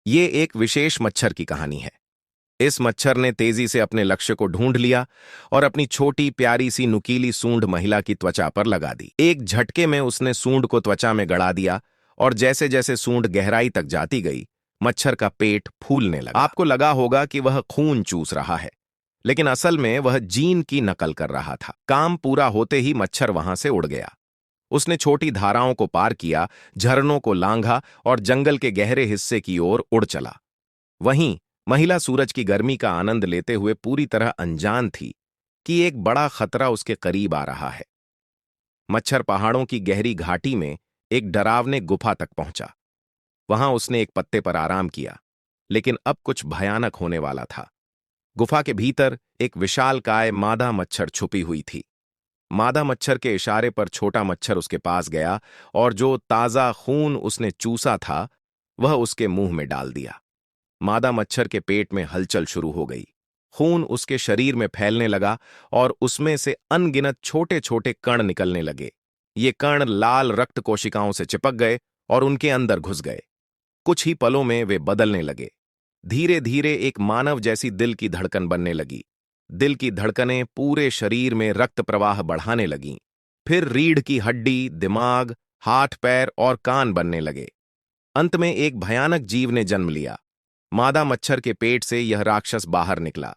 ये एक विशेष मच्छर की कहानी है। इस मच्छर ने तेजी से अपने लक्ष्य को ढूंढ लिया और अपनी छोटी प्यारी सी नुकीली सूंड महिला की त्वचा पर लगा दी। एक झटके में उसने सूंड को त्वचा में गड़ा दिया और जैसे जैसे सूंड गहराई तक जाती गई, मच्छर का पेट फूलने लगा। आपको लगा होगा कि वह खून चूस रहा है, लेकिन असल में वह जीन की नकल कर रहा था। काम पूरा होते ही मच्छर वहां से उड़ गया। उसने छोटी धाराओं को पार किया, झरनों को लांघा और जंगल के गहरे हिस्से की ओर उड़ चला। वहीं महिला सूरज की गर्मी का आनंद लेते हुए पूरी तरह अनजान थी कि एक बड़ा खतरा उसके करीब आ रहा है। मच्छर पहाड़ों की गहरी घाटी में एक डरावने गुफा तक पहुंचा। वहां उसने एक पत्ते पर आराम किया, लेकिन अब कुछ भयानक होने वाला था। गुफा के भीतर एक विशालकाय मादा मच्छर छुपी हुई थी। मादा मच्छर के इशारे पर छोटा मच्छर उसके पास गया और जो ताजा खून उसने चूसा था वह उसके मुंह में डाल दिया। मादा मच्छर के पेट में हलचल शुरू हो गई। खून उसके शरीर में फैलने लगा और उसमें से अनगिनत छोटे छोटे कण निकलने लगे। ये कण लाल रक्त कोशिकाओं से चिपक गए और उनके अंदर घुस गए। कुछ ही पलों में वे बदलने लगे। धीरे धीरे एक मानव जैसी दिल की धड़कन बनने लगी। दिल की धड़कनें पूरे शरीर में रक्त प्रवाह बढ़ाने लगीं। फिर रीढ़ की हड्डी, दिमाग, हाथ पैर और कान बनने लगे। अंत में एक भयानक जीव ने जन्म लिया। मादा मच्छर के पेट से यह राक्षस बाहर निकला।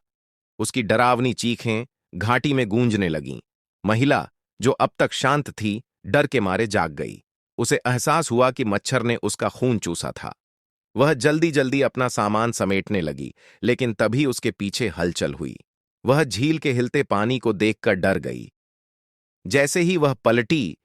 उसकी डरावनी चीखें घाटी में गूंजने लगीं। महिला, जो अब तक शांत थी, डर के मारे जाग गई। उसे एहसास हुआ कि मच्छर ने उसका खून चूसा था। वह जल्दी जल्दी अपना सामान समेटने लगी, लेकिन तभी उसके पीछे हलचल हुई। वह झील के हिलते पानी को देखकर डर गई। जैसे ही वह पलटी,